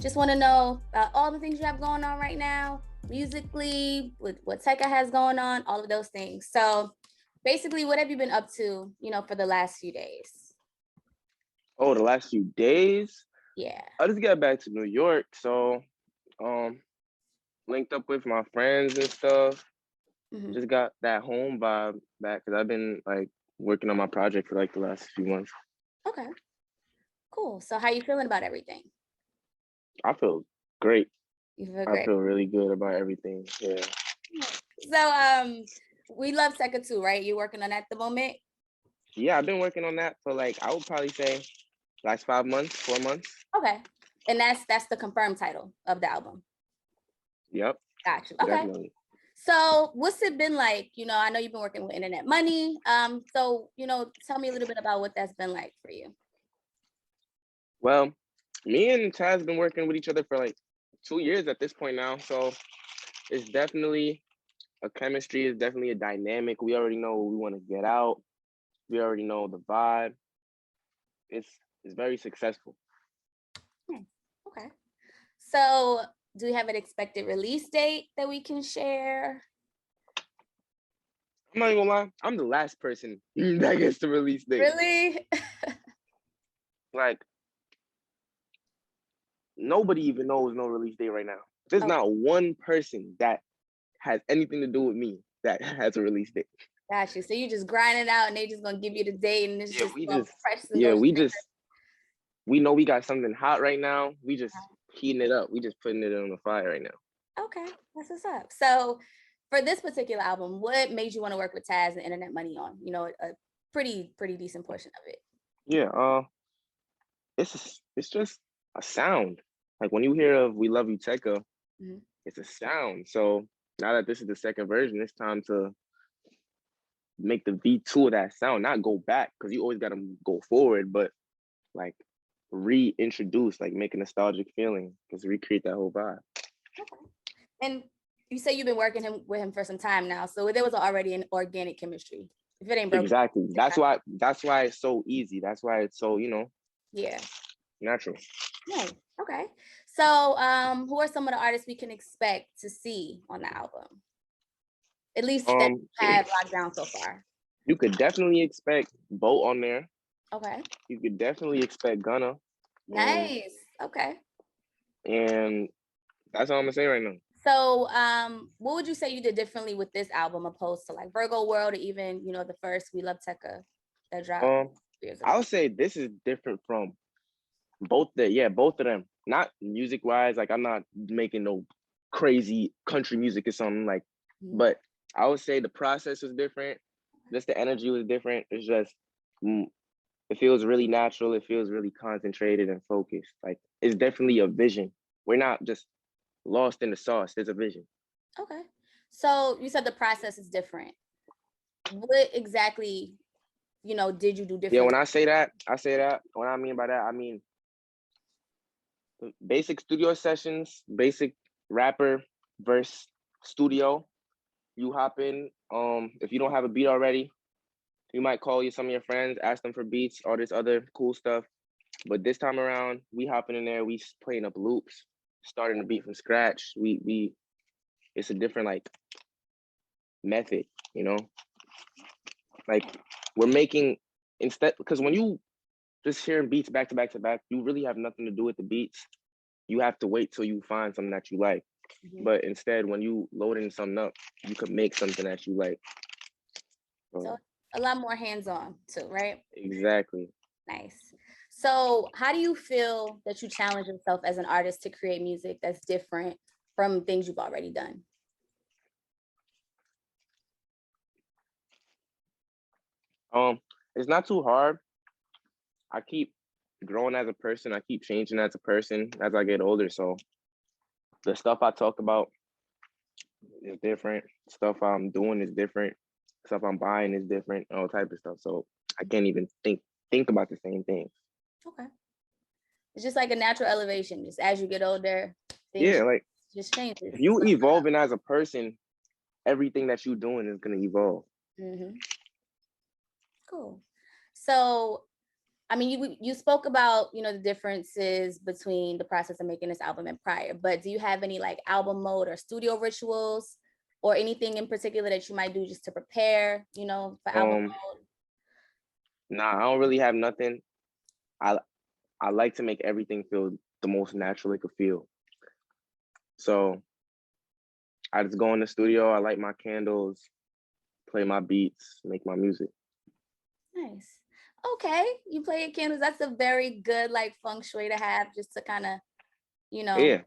Just want to know about all the things you have going on right now, musically, with what Tecca has going on, all of those things. So basically, what have you been up to, for the last few days? Oh, the last few days? Yeah. I just got back to New York, so um linked up with my friends and stuff. Hmm. Just got that home vibe back because I've been like working on my project for like the last few months. Okay, cool. So how you feeling about everything? I feel great. You feel I great. feel really good about everything. Yeah. So we love Tecca too, right? You're working on that at the moment? Yeah, I've been working on that for like I would probably say last 5 months, 4 months. Okay. And that's the confirmed title of the album. Yep, Got you. Okay. definitely. So what's it been like? I know you've been working with Internet Money. So, tell me a little bit about what that's been like for you. Well, me and Chaz been working with each other for like 2 years at this point now. So it's definitely a chemistry, it's definitely a dynamic. We already know what we want to get out. We already know the vibe. It's it's very successful. Hmm. Okay. So do we have an expected release date that we can share? I'm not even gonna lie, I'm the last person that gets the release date. Really? Like nobody even knows no release date right now. There's Oh, not one person that has anything to do with me that has a release date. got you. So you just grind it out and they just gonna give you the date and it's Yeah, just we gonna just press and go yeah, we straight. just we know we got something hot right now. We just heating it up. We just putting it on the fire right now. Okay, that's what's up. So for this particular album, what made you want to work with Taz and Internet Money on? A pretty decent portion of it. Yeah, it's just a sound. Like when you hear of "We Love You Tecca," Mhm. it's a sound. So now that this is the second version, it's time to make the V2 of that sound, not go back because you always got to go forward, but like reintroduce, like make a nostalgic feeling, just recreate that whole vibe. Okay. And you say you've been working with him for some time now, so there was already an organic chemistry. If it ain't broken, Exactly. That's why it's so easy. That's why it's so, yeah. natural. Nice. Okay. So, who are some of the artists we can expect to see on the album? At least that Um, you have locked down so far. you could definitely expect Boat on there. Okay. You could definitely expect Gunna. Um, Nice. Okay. and that's all I'm gonna say right now. So, what would you say you did differently with this album opposed to like Virgo World or even, the first We Love Tecca that dropped Um, years I ago? would say this is different from both of them. Not music wise, like I'm not making no crazy country music or something like, Mhm. but I would say the process was different. Just the energy was different. It's just it feels really natural. It feels really concentrated and focused. Like it's definitely a vision. We're not just lost in the sauce. There's a vision. Okay. So you said the process is different. What exactly, did you do Yeah, differently? when I say that, I say that. What I mean by that, I mean basic studio sessions, basic rapper verse studio. You hop in. If you don't have a beat already, you might call some of your friends, ask them for beats, all this other cool stuff. But this time around, we hopping in there, we playing up loops, starting the beat from scratch. We it's a different like method, you know? Like we're making instead because when you just hearing beats back to back to back, you really have nothing to do with the beats. You have to wait till you find something that you like. Mhm. But instead, when you loading something up, you could make something that you like. So So a lot more hands-on too, right? exactly. Nice. So how do you feel that you challenge yourself as an artist to create music that's different from things you've already done? Um, it's not too hard. I keep growing as a person. I keep changing as a person as I get older. So the stuff I talk about is different. Stuff I'm doing is different. Stuff I'm buying is different. All type of stuff. So I can't even think about the same thing. Okay. It's just like a natural elevation. Just as you get older, things Yeah, like just changes. if you evolving as a person, everything that you doing is gonna evolve. Hmm. Cool. So I mean, you spoke about, you know, the differences between the process of making this album and prior, but do you have any like album mode or studio rituals or anything in particular that you might do just to prepare, you know, for album mode? Nah, I don't really have nothing. I I like to make everything feel the most natural it could feel. So I just go in the studio, I light my candles, play my beats, make my music. Nice. Okay, you play your candles. That's a very good like feng shui to have just to kind of, you know, Yeah,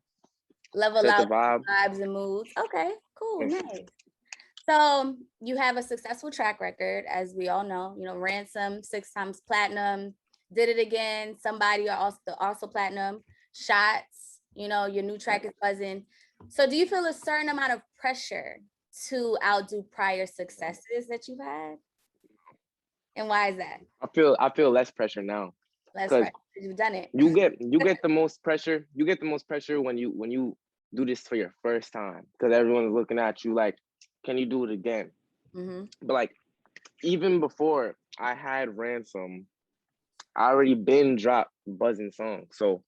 level set the out vibe. vibes and moods. Okay, cool, Yeah. nice. So you have a successful track record, as we all know. You know, Ransom, 6 times platinum, Did It Again, Somebody are also platinum, Shots. You know, your new track is buzzing. So do you feel a certain amount of pressure to outdo prior successes that you've had? And why is that? I feel less pressure now Less because pressure. You've done it. you get the most pressure. You get the most pressure when you do this for your first time because everyone's looking at you like, can you do it again? Mm-hmm. But like even before I had Ransom, I already been dropped buzzing songs. So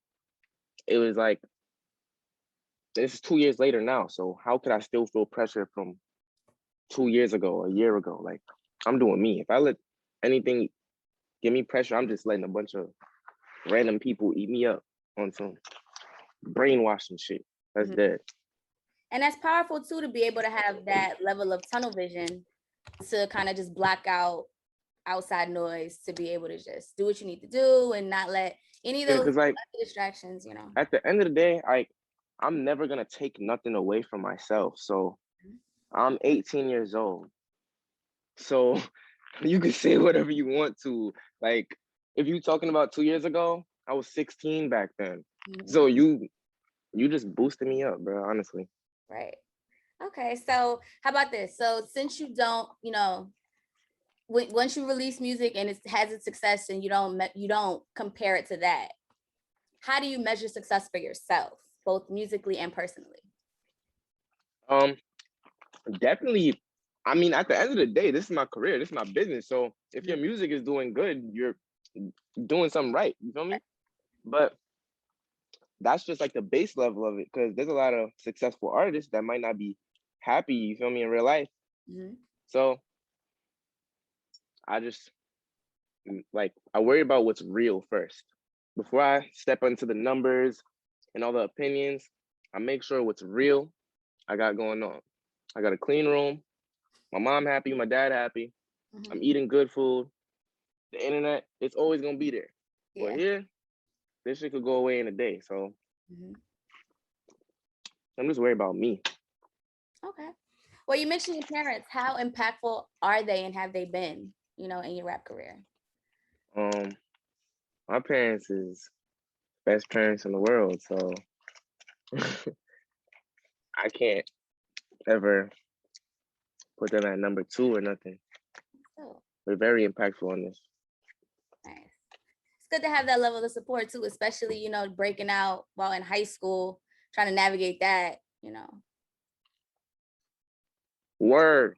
it was like this is 2 years later now. So how could I still feel pressure from 2 years ago, a year ago? Like I'm doing me. If I let anything give me pressure, I'm just letting a bunch of random people eat me up on some brainwashing shit. That's Mm-hmm. dead. And that's powerful too, to be able to have that level of tunnel vision to kind of just block out outside noise, to be able to just do what you need to do and not let any of Yeah, those because like distractions, you know. at the end of the day, I'm never gonna take nothing away from myself. So I'm 18 years old. So you can say whatever you want to. Like if you talking about 2 years ago, I was 16 back then. Mm-hmm. So you just boosted me up, bro, honestly. Right. Okay. So how about this? So since you don't, you know, once you release music and it has its success and you don't compare it to that, how do you measure success for yourself, both musically and personally? Um, definitely. I mean, at the end of the day, this is my career, this is my business. So if your music is doing good, you're doing something right. You feel me? But that's just like the base level of it, because there's a lot of successful artists that might not be happy, you feel me, in real life. Mm-hmm. So I just like I worry about what's real first. Before I step into the numbers and all the opinions, I make sure what's real I got going on. I got a clean room, my mom happy, my dad happy, I'm Mm-hmm. eating good food, the internet, it's always gonna be there. But Yeah. here, this shit could go away in a day. So Mm-hmm. I'm just worried about me. Okay. Well, you mentioned your parents. How impactful are they and have they been, you know, in your rap career? Um, my parents is best parents in the world, so I can't ever put them at number two or nothing. Oh, They're very impactful on this. nice. It's good to have that level of support too, especially, you know, breaking out while in high school, trying to navigate that, you know. Word,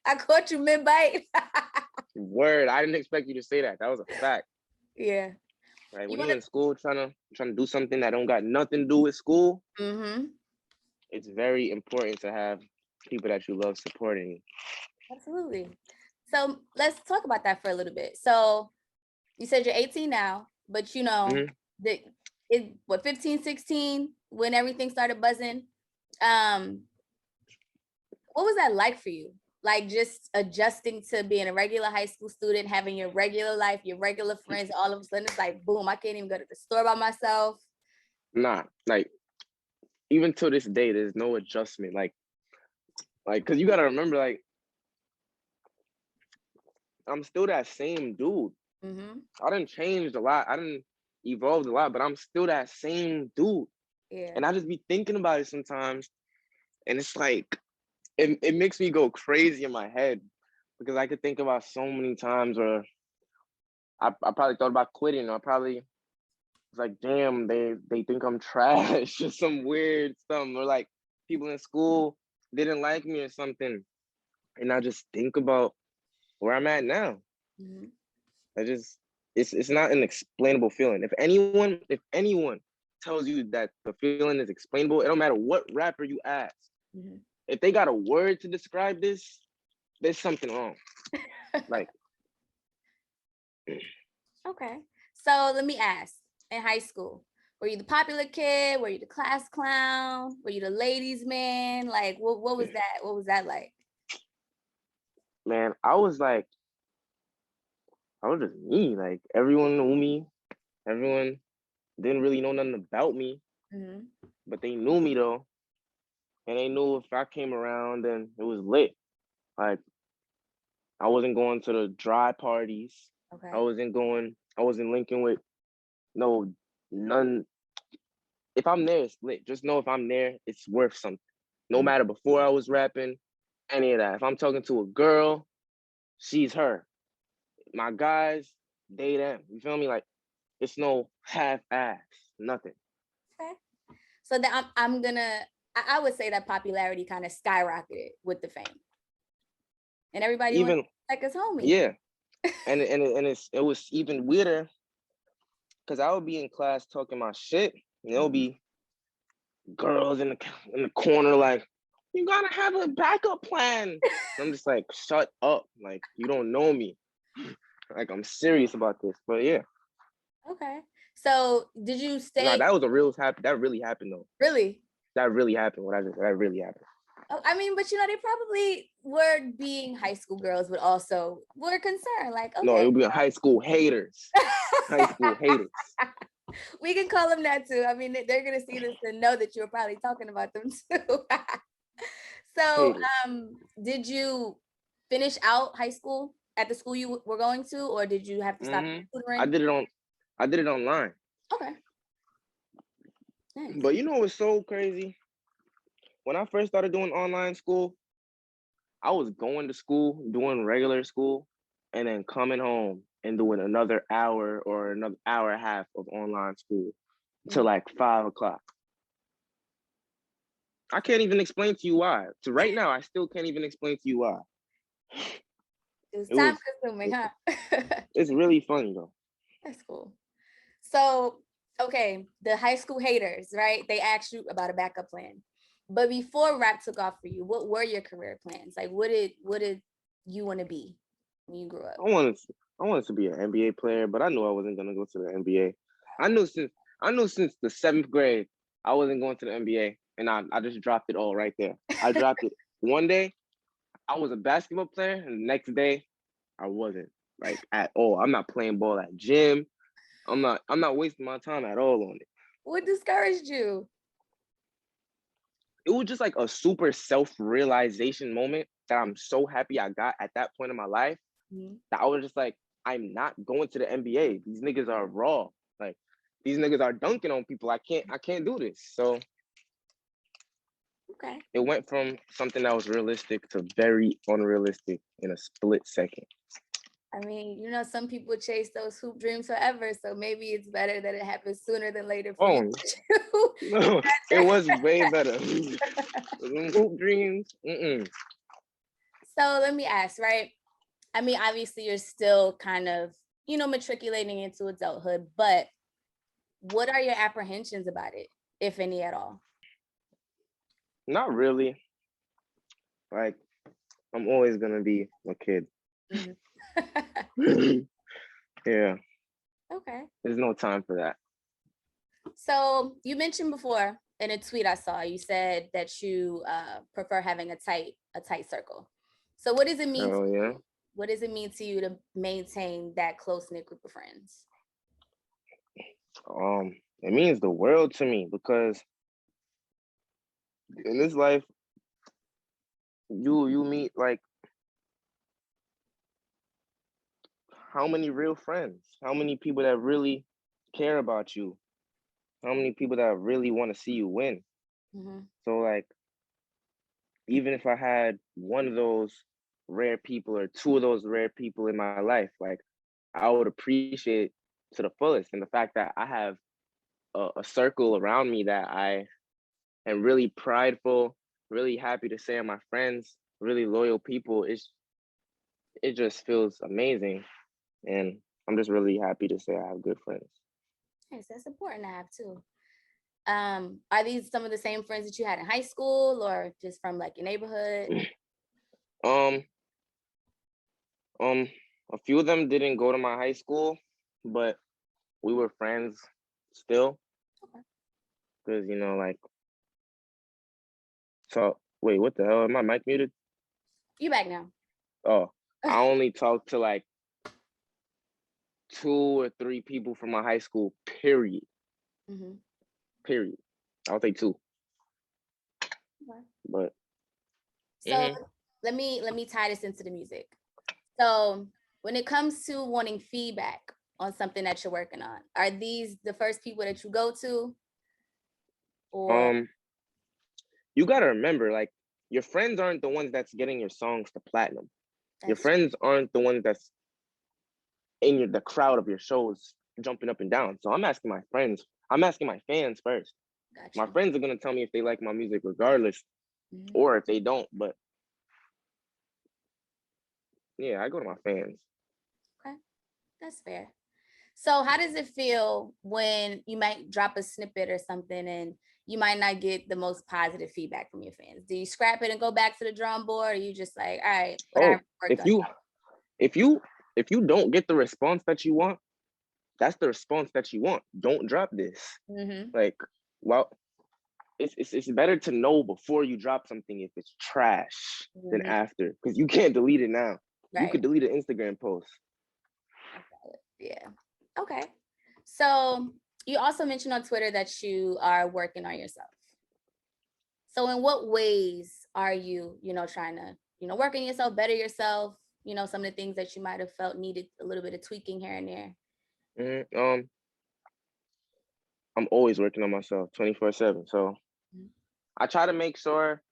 I caught you mid-bite. word. I didn't expect you to say that. That was a fact. Yeah. Right? You When want you in school trying to do something that don't got nothing to do with school, to, mm-hmm. it's very important to have people that you love supporting you. Absolutely. So let's talk about that for a little bit. So you said you're 18 now, but you know, Mm-hmm. the it what 15, 16 when everything started buzzing. Um, what was that like for you? Like just adjusting to being a regular high school student, having your regular life, your regular friends, all of a sudden it's like boom, I can't even go to the store by myself. Nah, like even to this day, there's no adjustment. Like, cause you gotta remember, like, I'm still that same dude. Mm-hmm. I didn't change a lot. I didn't evolve a lot, but I'm still that same dude. Yeah. And I just be thinking about it sometimes, and it's like it makes me go crazy in my head because I could think about so many times where I probably thought about quitting, or I probably was like, damn, they think I'm trash or some weird stuff, or like people in school didn't like me or something. And I just think about where I'm at now. Mm-hmm. I just it's not an explainable feeling. If anyone tells you that the feeling is explainable, it don't matter what rapper you ask. Mhm. If they got a word to describe this, there's something wrong. Like, Okay. So let me ask, in high school, were you the popular kid? Were you the class clown? Were you the ladies' man? Like, what was that? What was that like? man, I was just me. Like, everyone knew me. Everyone didn't really know nothing about me, Mhm. but they knew me though. And they knew if I came around, then it was lit. Like, I wasn't going to the dry parties. Okay. I wasn't linking with none. If I'm there, it's lit. Just know if I'm there, it's worth something. No Mhm. matter before I was rapping, any of that. If I'm talking to a girl, she's her. My guys, they them. You feel me? Like, it's no half ass, nothing. Okay. So that I'm gonna I would say that popularity kind of skyrocketed with the fame, and everybody wants Even like his homie. yeah, it was even weirder because I would be in class talking my shit, and there'll be girls in the corner like, you gotta have a backup plan. And I'm just like, shut up, like you don't know me. Like I'm serious about this, but yeah. Okay. So did you Nah, stay that was a real happen. That really happened though. really? That really happened. That really happened. Oh, I mean, but they probably were being high school girls, but also were concerned. Like, No, okay, it would be high school haters. High school haters. we can call them that too. I mean, they're gonna see this and know that you were probably talking about them too. So, Haters. did you finish out high school at the school you were going to, or did you have to stop I tutoring? did it on. I did it online. Okay, nice. But you know what's so crazy? When I first started doing online school, I was going to school, doing regular school, and then coming home and doing another hour or another hour and a half of online school till like 5 o'clock. I can't even explain to you why. To right now, I still can't even explain to you why. It was It time was. consuming, huh? It's really funny though. That's cool. So, okay, the high school haters, right? They asked you about a backup plan. But before rap took off for you, what were your career plans? Like, what did you want to be when you grew up? I wanted to be an NBA player, but I knew I wasn't gonna go to the NBA. I knew since the 7th grade I wasn't going to the NBA, and I just dropped it all right there. I dropped it one day. I was a basketball player, and the next day I wasn't, like, at all. I'm not playing ball at gym. I'm not wasting my time at all on it. What discouraged you? It was just like a super self-realization moment that I'm so happy I got at that point in my life. Mhm. That I was just like, I'm not going to the NBA. These niggas are raw. Like, these niggas are dunking on people. I can't do this. So Okay. it went from something that was realistic to very unrealistic in a split second. I mean, some people chase those hoop dreams forever, so maybe it's better that it happens sooner than later for you. Oh no, it was way better. Hoop dreams. So let me ask, right? I mean, obviously you're still kind of, matriculating into adulthood, but what are your apprehensions about it, if any at all? Not really. Like, I'm always gonna be a kid. Mhm. Yeah, Okay. there's no time for that. So you mentioned before in a tweet I saw, you said that you prefer having a tight circle. So what does it mean to Oh yeah. you? What does it mean to you to maintain that close knit group of friends? It means the world to me because in this life, you meet like how many real friends, how many people that really care about you, how many people that really want to see you win. Mhm. So like, even if I had one of those rare people or two of those rare people in my life, like I would appreciate to the fullest. And the fact that I have a circle around me that I am really prideful, really happy to say are my friends, really loyal people, it just feels amazing. And I'm just really happy to say I have good friends. Yes, that's important to have too. Are these some of the same friends that you had in high school or just from like your neighborhood? Um, a few of them didn't go to my high school, but we were friends still. Okay. Because, like, so wait, what the hell? Am my mic muted? You back now. Oh, I only talked to like 2 or 3 people from my high school, period. Mm-hmm. Period. I'll say 2. Okay. But So let me tie this into the music. So when it comes to wanting feedback on something that you're working on, are these the first people that you go to? Or you gotta remember, like, your friends aren't the ones that's getting your songs to platinum. Your that's friends aren't the ones that's in the crowd of your shows jumping up and down. So I'm asking my friends, I'm asking my fans first. gotcha. My friends are gonna tell me if they like my music regardless, or if they don't. But yeah, I go to my fans. Okay, that's fair. So how does it feel when you might drop a snippet or something and you might not get the most positive feedback from your fans? Do you scrap it and go back to the drawing board, or you just like, all right, but I Oh, worked on if you don't get the response that you want, that's the response that you want. Don't drop this. it? Like, well, it's better to know before you drop something if it's trash than after, because you can't delete it now. You could delete an Instagram post. Yeah. Okay. So you also mentioned on Twitter that you are working on yourself. So in what ways are you, trying to, work on yourself, better yourself, some of the things that you might have felt needed a little bit of tweaking here and there? I'm always working on myself 24/7. So I try to make sure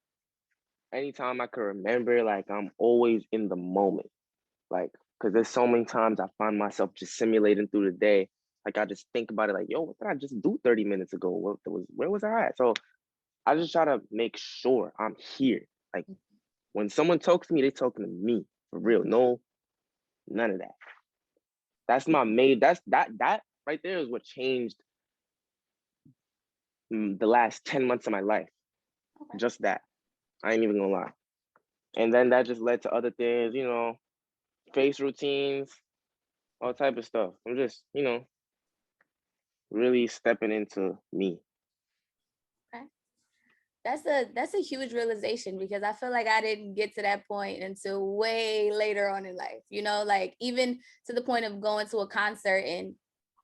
anytime I can remember, like, I'm always in the moment. Like, because there's so many times I find myself just simulating through the day. Like, I just think about it like, yo, what did I just do 30 minutes ago? Where was I at? So I just try to make sure I'm here. Like, when someone talks to me, they talking to me for real. No, none of that. That's my main, that right there is what changed the last 10 months of my life. Okay. Just that. I ain't even gonna lie. And then that just led to other things, face routines, all type of stuff. I'm just, really stepping into me. Okay. That's a huge realization, because I feel like I didn't get to that point until way later on in life, like even to the point of going to a concert and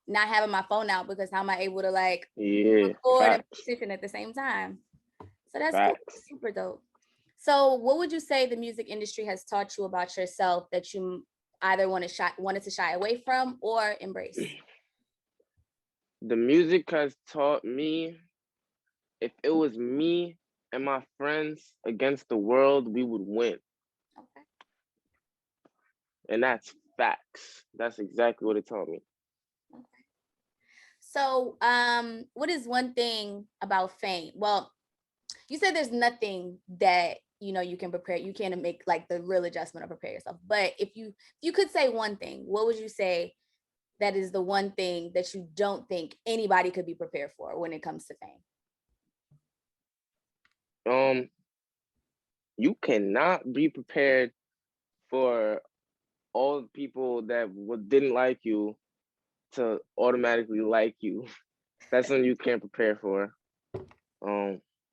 not having my phone out, because how am I able to like record and Facts. position at the same time? So that's cool. Facts. Super dope. So what would you say the music industry has taught you about yourself that you either wanted to shy away from or embrace? The music has taught me, if it was me and my friends against the world, we would win. Okay. And that's facts. That's exactly what it taught me. Okay. So what is one thing about fame? Well, you said there's nothing that you can prepare. You can't make like the real adjustment or prepare yourself. But if you could say one thing, what would you say that is the one thing that you don't think anybody could be prepared for when it comes to fame? You cannot be prepared for all the people that didn't like you to automatically like you. That's something you can't prepare for.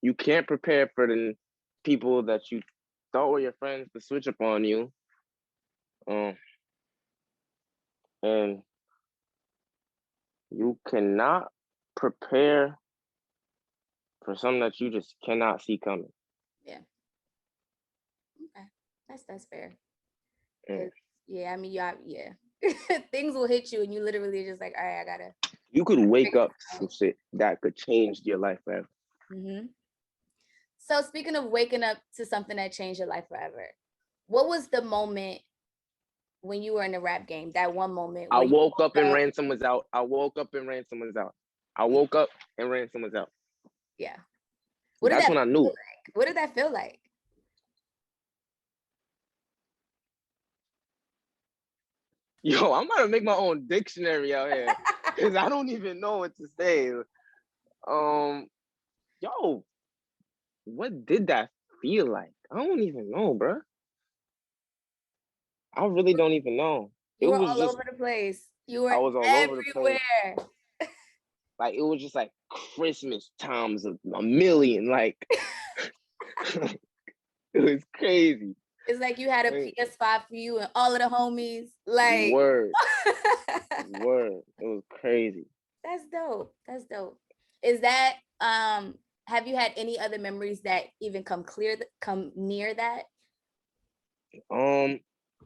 You can't prepare for the people that you thought were your friends to switch up on you. And you cannot prepare for something that you just cannot see coming. Yeah. Okay. That's fair. Mm. Yeah, I mean, yeah. Things will hit you and you literally just like, all right, I gotta. You could wake up to some shit that could change your life forever. So speaking of waking up to something that changed your life forever, what was the moment when you were in the rap game? That one moment I where woke up and ran someone's out. I woke up and ran someone's out. I woke up and ran someone's out. Yeah. That's when I knew. What did that feel like? Yo, I'm about to make my own dictionary out here because I don't even know what to say. Yo, what did that feel like? I don't even know, bro. I really don't even know. You It were was all just, over the place. You I were was all over the place. everywhere. Like, it was just like Christmas times a million. Like, it was crazy. It's like you had a Like, PS5 for you and all of the homies. Like, word, word. It was crazy. that's dope. That's dope. Is that have you had any other memories that even come near that?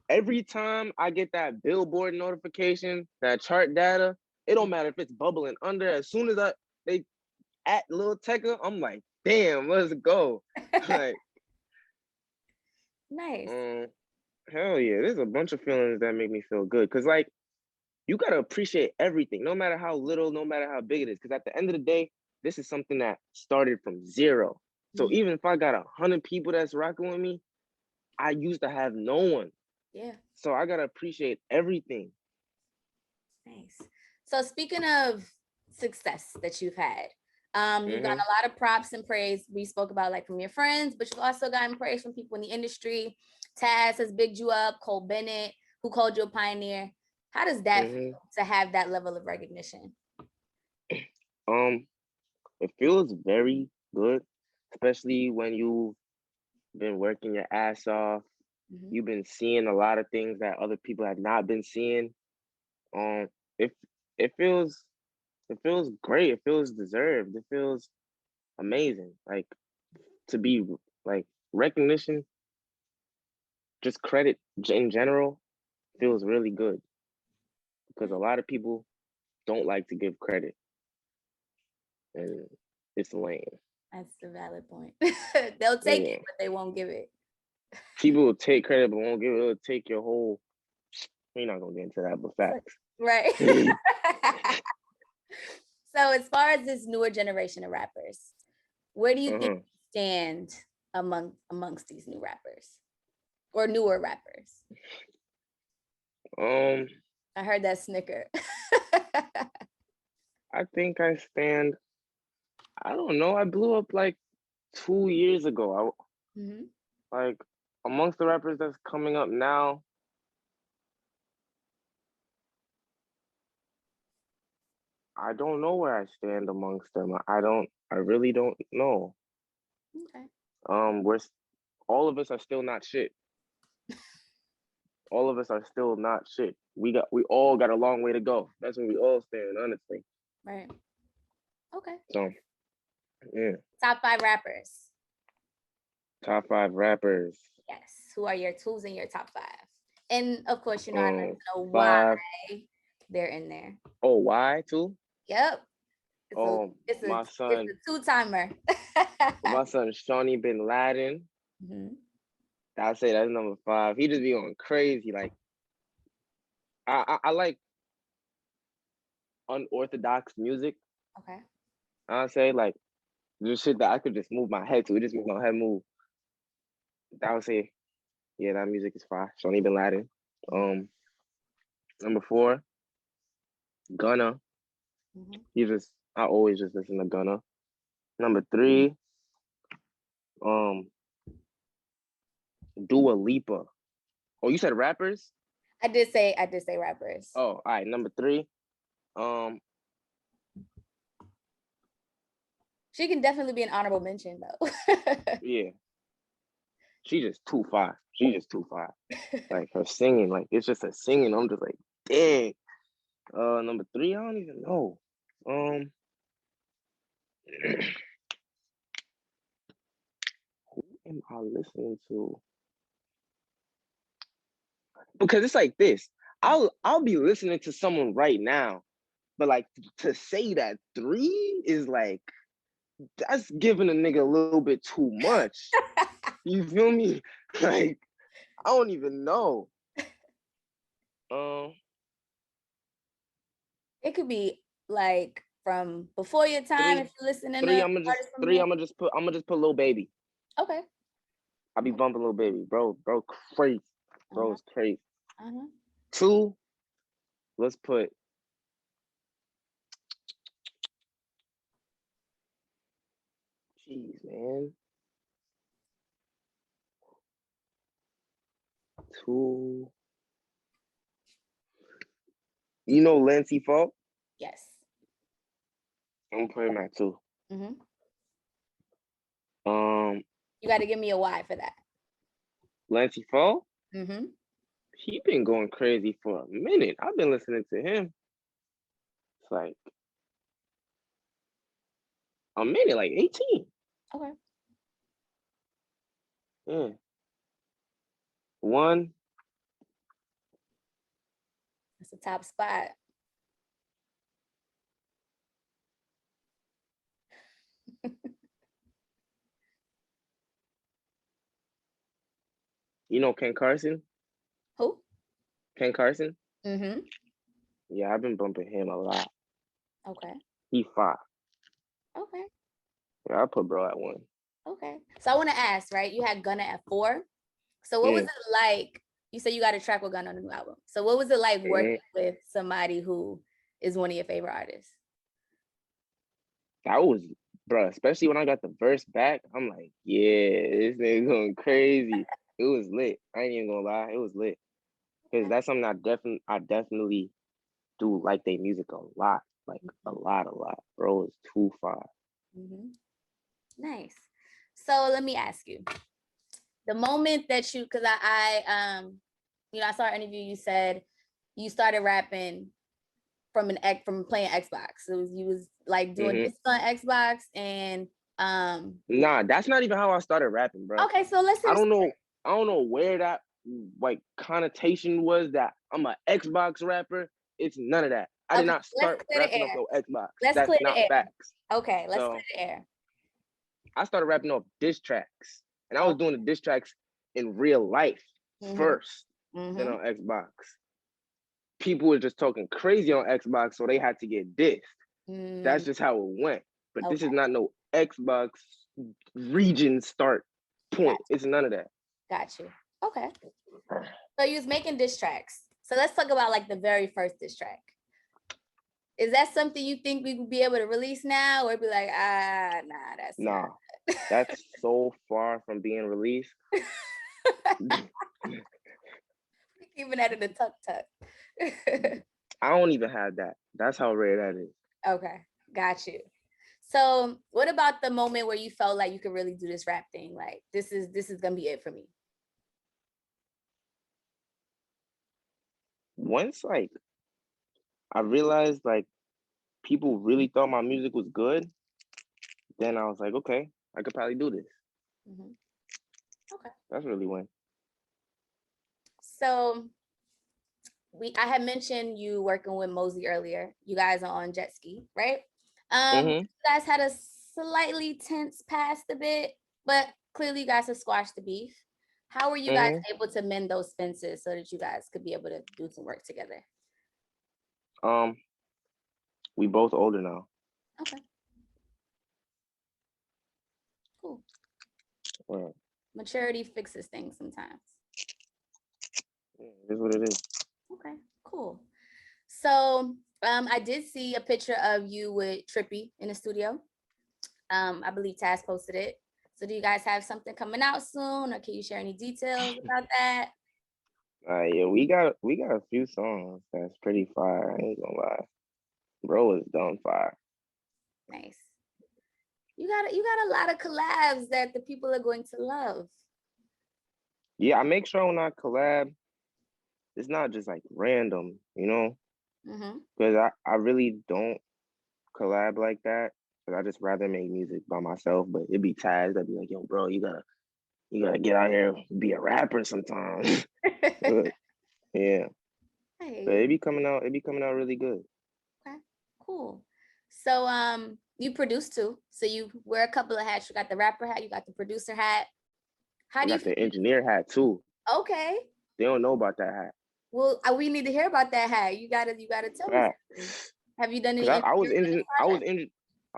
Every time I get that Billboard notification, that chart data, it don't matter if it's bubbling under. As soon as they at Lil Tecca, I'm like, damn, let's go. Like, Nice. hell yeah, there's a bunch of feelings that make me feel good. Cause like, you gotta appreciate everything, no matter how little, no matter how big it is. Cause at the end of the day, this is something that started from zero. So even if I got 100 people that's rocking with me, I used to have no one. Yeah. So I gotta appreciate everything. Nice. So speaking of success that you've had, you've gotten a lot of props and praise. We spoke about like from your friends, but you've also gotten praise from people in the industry. Taz has bigged you up, Cole Bennett, who called you a pioneer. How does that feel to have that level of recognition? It feels very good, especially when you've been working your ass off. You've been seeing a lot of things that other people have not been seeing. It it feels great. It feels deserved. It feels amazing. Like, to be like recognition, just credit in general feels really good because a lot of people don't like to give credit, and it's lame. That's a valid point. They'll take it, but they won't give it. People will take credit but won't give it. It'll take your whole. We're not gonna get into that, but facts. Right. So as far as this newer generation of rappers, where do you think you stand amongst these new rappers or newer rappers? I heard that snicker. I think I stand. I don't know. I blew up like 2 years ago. Like, amongst the rappers that's coming up now, I don't know where I stand amongst them. I really don't know. Okay. All of us are still not shit. All of us are still not shit. We all got a long way to go. That's where we all stand, honestly. Right. Okay. So, yeah. Top 5 rappers. Top 5 rappers. Yes. Who's in your top 5? And of course, I'd like to know 5. why they're in there. Oh, why too? Yep. My son. It's a 2-timer. My son, Shawnee Bin Laden. I'll say that's number 5. He just be going crazy. Like, I like unorthodox music. Okay. I'll say, like, just shit that I could just move my head to. It just makes my head move. I would say, yeah, that music is fire. Shawnee Bin Laden. Number 4, Gunna. I always just listen to Gunna. Number 3, Dua Lipa. Oh, you said rappers? I did say rappers. Oh, all right. Number 3, she can definitely be an honorable mention though. Yeah. She just too fire. Like, her singing, like, it's just her singing. I'm just like, dang. Number 3, I don't even know. Who am I listening to? Because it's like this. I'll be listening to someone right now, but like, to say that 3 is like, that's giving a nigga a little bit too much. You feel me? Like, I don't even know. It could be like from before your time 3, if you're listening 3. to I'm gonna just put Lil Baby. Okay. I be bumping Lil Baby, bro. Bro, crazy. Bro, it's crazy. 2, let's put jeez, man. Two. You know Lancy Fall? Yes. I'm gonna put him at 2. Mm-hmm. Um, You got to give me a why for that. Lancy Fall? Mm-hmm. He been going crazy for a minute. I've been listening to him. It's like a minute, like 18. Okay. Yeah. 1. That's a top spot. You know Ken Carson? Who? Ken Carson? Mm-hmm. Yeah, I've been bumping him a lot. Okay. He 5. Okay. Yeah, I put bro at 1. Okay. So I want to ask, right? You had Gunna at 4. So what was Mm. it like? You said you got a track with Gunna on the new album. So what was it like working with somebody who is one of your favorite artists? That was, bro, especially when I got the verse back, I'm like, yeah, this nigga going crazy. It was lit. I ain't even gonna lie, it was lit. Because that's something I definitely do like their music a lot. Like a lot. Bro, it's too far. Mm-hmm. Nice. So let me ask you, the moment that you, because I saw an interview, you said you started rapping from playing Xbox. So you was like doing this on Xbox and Nah, that's not even how I started rapping, bro. okay, so let's I don't know where that like connotation was that I'm an Xbox rapper. It's none of that. I did not start rapping off no Xbox. Let's That's clear not the air. facts. Okay, let's So clear the air. I started rapping off diss tracks, and I was doing the diss tracks in real life first, then on Xbox. People were just talking crazy on Xbox, so they had to get dissed. That's just how it went. But this is not no Xbox region start point. Gotcha. It's none of that. Got you. Okay. So you was making diss tracks. So let's talk about like the very first diss track. Is that something you think we would be able to release now, or be like, nah, that's so far from being released. Even that in the tuck. I don't even have that. That's how rare that is. Okay, got you. So what about the moment where you felt like you could really do this rap thing? Like this is gonna be it for me. Once like I realized like people really thought my music was good, then I was like, okay, I could probably do this. Okay. That's really when. So I had mentioned you working with Mosey earlier. You guys are on jet ski, right? You guys had a slightly tense past a bit, but clearly you guys have squashed the beef. How were you guys able to mend those fences so that you guys could be able to do some work together? We both older now. Okay. Cool. Right. Maturity fixes things sometimes. It is what it is. Okay, cool. So I did see a picture of you with Trippy in the studio. I believe Taz posted it. So do you guys have something coming out soon, or can you share any details about that? Yeah, we got a few songs that's pretty fire. I ain't gonna lie, bro is done fire. Nice. You got a lot of collabs that the people are going to love. Yeah, I make sure when I collab, it's not just like random, you know, because I really don't collab like that. Cause I just rather make music by myself. But it'd be Taz that'd be like, yo, bro, you gotta get out here and be a rapper sometimes. Yeah. Hey. But it'd be coming out really good. Okay, cool. So you produce too. So you wear a couple of hats. You got the rapper hat, you got the producer hat. How do you got the engineer hat too? Okay. They don't know about that hat. Well, we need to hear about that hat. You gotta tell me. Have you done any? I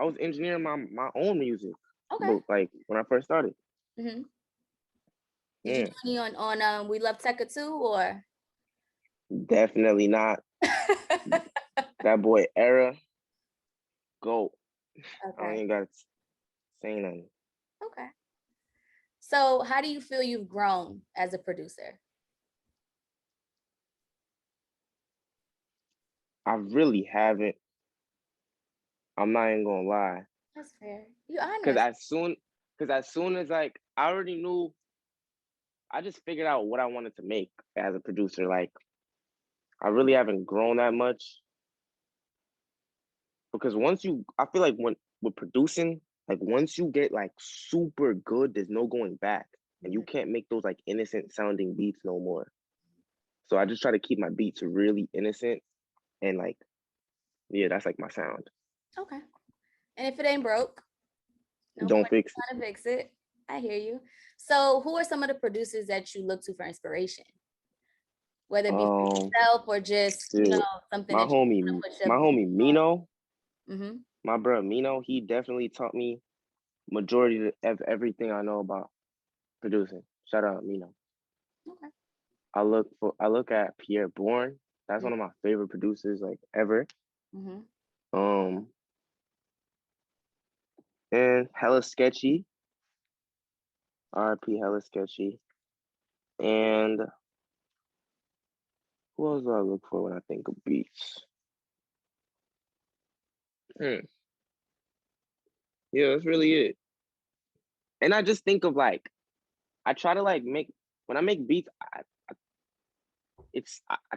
was engineering my own music. Okay. Like when I first started. Did you do any on We Love Tecca too, or? Definitely not. That boy Era, go. I don't Okay. even got to say nothing. Okay. So how do you feel you've grown as a producer? I really haven't. I'm not even gonna lie. That's fair. You Cause honest. as soon as like I already knew, I just figured out what I wanted to make as a producer. Like I really haven't grown that much because I feel like when with producing, like once you get like super good, there's no going back, and you Mhm. can't make those like innocent sounding beats no more. So I just try to keep my beats really innocent and like, yeah, that's like my sound. Okay. And if it ain't broke, no Don't point fix it. in trying to fix it. I hear you. So who are some of the producers that you look to for inspiration? Whether it be for Um, yourself or just, Shit. something My that you homie, want to my push your homie Mino, mm-hmm. my bro Mino, he definitely taught me majority of everything I know about producing. Shout out Mino. Okay. I look at Pierre Bourne. That's one of my favorite producers like ever. Mm-hmm. Um, and Hella Sketchy, RP Hella Sketchy. And who else do I look for when I think of beats? Hmm. Yeah, that's really it. And I just think of like I try to like make when I make beats, I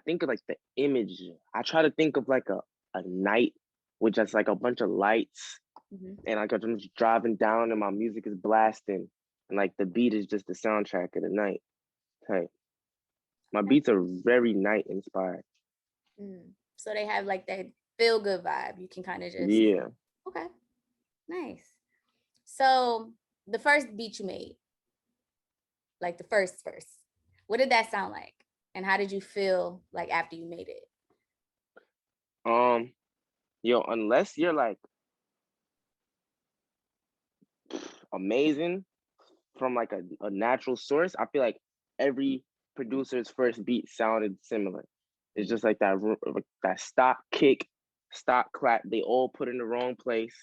think of like the image. I try to think of like a night with just like a bunch of lights Mm-hmm. and like I'm just driving down and my music is blasting and like the beat is just the soundtrack of the night. Hey, my beats are very night inspired. Mm. So they have like that feel good vibe. You can kind of just, Yeah. okay, nice. So the first beat you made, like the first, what did that sound like? And how did you feel like after you made it? Um, yo, unless you're like amazing from like a natural source, I feel like every producer's first beat sounded similar. It's just like that stock kick, stock clap. They all put in the wrong place,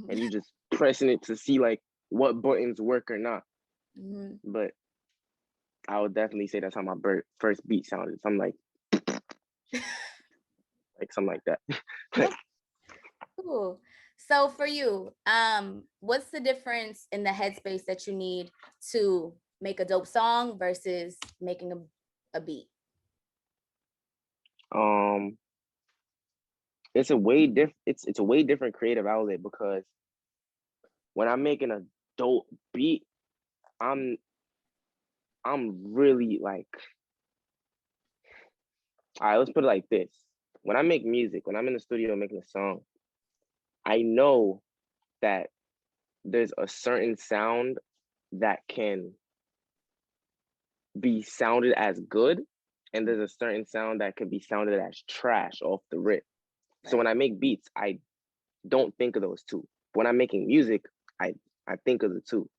and you just pressing it to see like what buttons work or not. Mm-hmm. But I would definitely say that's how my first beat sounded. Something like something like that. Cool. So for you, what's the difference in the headspace that you need to make a dope song versus making a beat? um, it's a way different. It's a way different creative outlet because when I'm making a dope beat, I'm I'm really like, all right, let's put it like this. When I make music, when I'm in the studio making a song, I know that there's a certain sound that can be sounded as good, and there's a certain sound that can be sounded as trash off the rip. So Right. when I make beats, I don't think of those two. When I'm making music, I I think of the two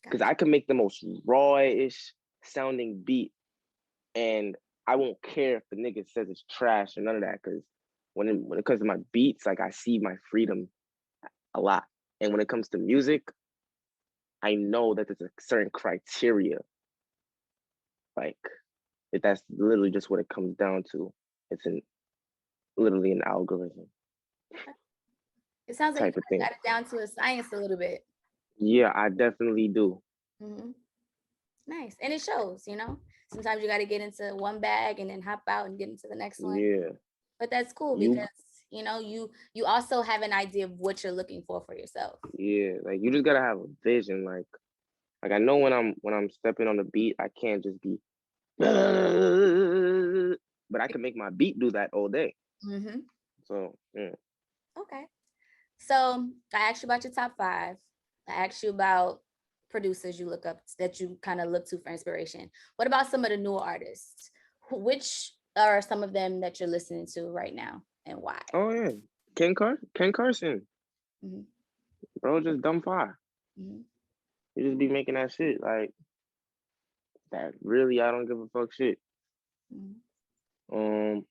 because Gotcha. I can make the most raw-ish sounding beat, and I won't care if the nigga says it's trash or none of that because when it comes to my beats, like I see my freedom a lot. And when it comes to music, I know that there's a certain criteria. Like that's literally just what it comes down to. It's literally an algorithm Okay. It sounds like you type of thing. got it down to a science a little bit. Yeah, I definitely do. Hmm. Nice. And it shows. Sometimes you got to get into one bag and then hop out and get into the next one. Yeah, But that's cool you. because, you also have an idea of what you're looking for yourself. Yeah, like you just gotta have a vision. Like I know when I'm stepping on the beat, I can't just be, but I can make my beat do that all day. Hmm. So yeah. Okay. So I asked you about your top five. I asked you about producers you look up that you kind of look to for inspiration. What about some of the newer artists? Which are some of them that you're listening to right now and why? Oh yeah, Ken Carson, Hmm. bro, just dumb fire. Hmm. You just be making that shit like that. Really, I don't give a fuck shit. Hmm. Um,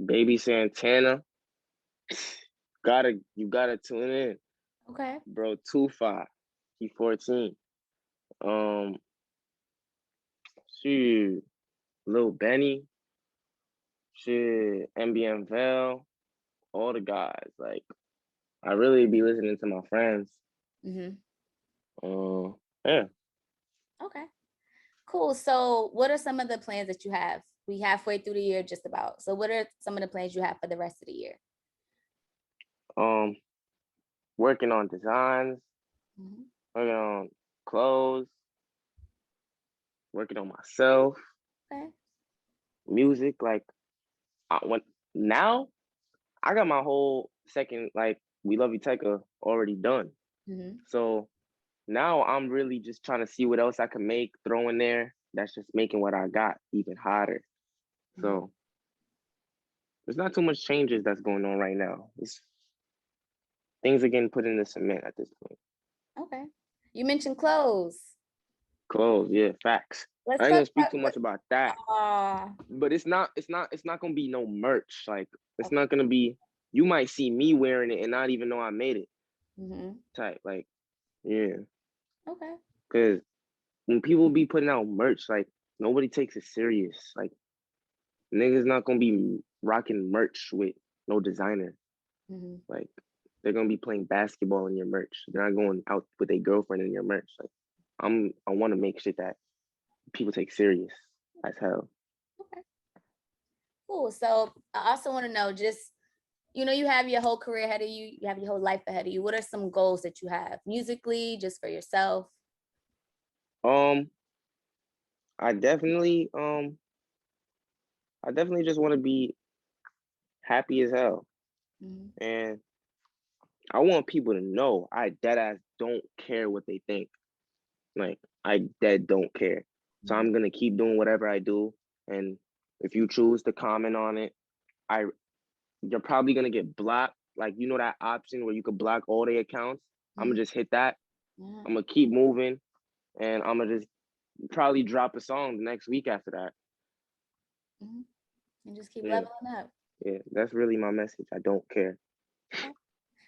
Baby Santana. You gotta tune in. Okay. Bro, 2-5. He 14. Shoot. Lil Benny. Shit. MBM Vel. All the guys. Like, I really be listening to my friends. Yeah. Okay. Cool. So what are some of the plans that you have? We halfway through the year just about. So what are some of the plans you have for the rest of the year? Working on designs, working on clothes, working on myself, music. Like, now I got my whole second, like, We Love You Tecca already done. So now I'm really just trying to see what else I can make, throw in there. That's just making what I got even hotter. So there's not too much changes that's going on right now. Things are getting put in the cement at this point. Okay. You mentioned clothes. Clothes, yeah, facts. I ain't gonna speak too much about that. But it's not gonna be no merch. Like, it's not gonna be, you might see me wearing it and not even know I made it. Type, like, yeah. Okay. Cause when people be putting out merch, like, nobody takes it serious. Like, niggas not gonna be rocking merch with no designer. Like, they're gonna be playing basketball in your merch. They're not going out with a girlfriend in your merch. Like, I want to make shit that people take serious as hell. Okay. Cool. So I also want to know, just, you have your whole career ahead of you. You have your whole life ahead of you. What are some goals that you have musically, just for yourself? I definitely just want to be happy as hell. And I want people to know I deadass don't care what they think. Like, I dead don't care. So I'm gonna keep doing whatever I do. And if you choose to comment on it, you're probably gonna get blocked. Like, you know that option where you could block all the accounts? I'm gonna just hit that. I'm gonna keep moving, and I'm gonna just probably drop a song the next week after that. And just keep leveling up. Yeah, that's really my message. I don't care.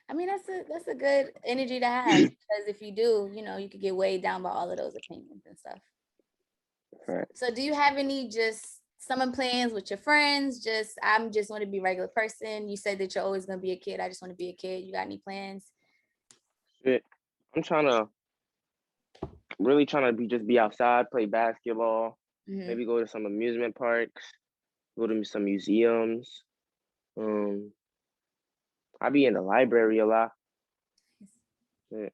I mean, that's a good energy to have, because if you do, you could get weighed down by all of those opinions and stuff. Right. So do you have any just summer plans with your friends? I'm just want to be a regular person. You said that you're always going to be a kid. I just want to be a kid. You got any plans? Shit. I'm really trying to be outside, play basketball, maybe go to some amusement parks, go to some museums. I be in the library a lot. Yeah,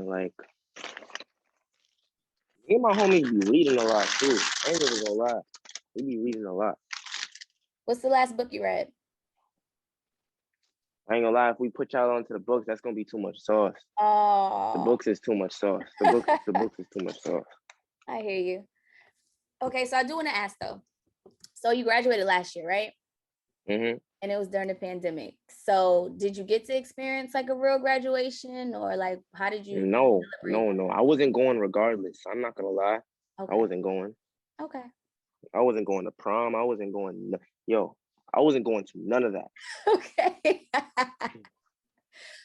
like, me and my homies be reading a lot too. I ain't really gonna lie. We be reading a lot. What's the last book you read? I ain't gonna lie, if we put y'all onto the books, that's gonna be too much sauce. Oh. The books is too much sauce. The books is too much sauce. I hear you. Okay, so I do want to ask though. So you graduated last year, right? And it was during the pandemic. So did you get to experience like a real graduation, or like how did you? No. I wasn't going regardless. I'm not gonna lie. Okay. I wasn't going. Okay. I wasn't going to prom. I wasn't going. I wasn't going to none of that. Okay.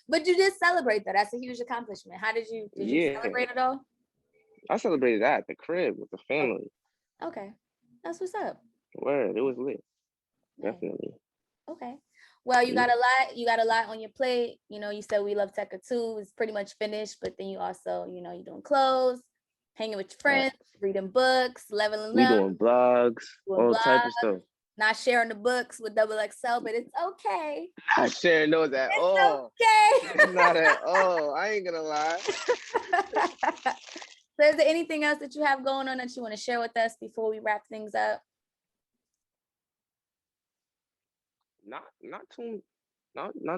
But you did celebrate that. That's a huge accomplishment. How did you celebrate it all? I celebrated that at the crib with the family. Okay. That's what's up. Word, it was lit. Nice. Definitely. Okay. Well, you got a lot on your plate. You said We Love Tecca 2 is pretty much finished, but then you also, you're doing clothes, hanging with your friends, reading books, leveling up. We doing blogs, all type of stuff. Not sharing the books with XXL, but it's okay. Not sharing those at all. Okay. Not at all. I ain't gonna lie. So is there anything else that you have going on that you want to share with us before we wrap things up? Not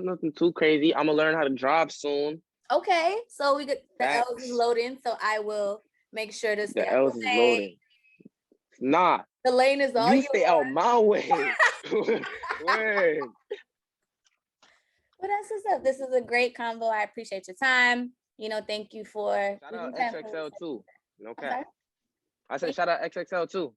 nothing too crazy. I'm gonna learn how to drive soon. Okay, so we get the L's is loading, so I will make sure to stay. The L's is loading. Nah. The lane is all yours. You stay out my way. Word. Well, that's what's up. This is a great convo. I appreciate your time. Thank you for shout out XXL too. Okay. I said shout out XXL too.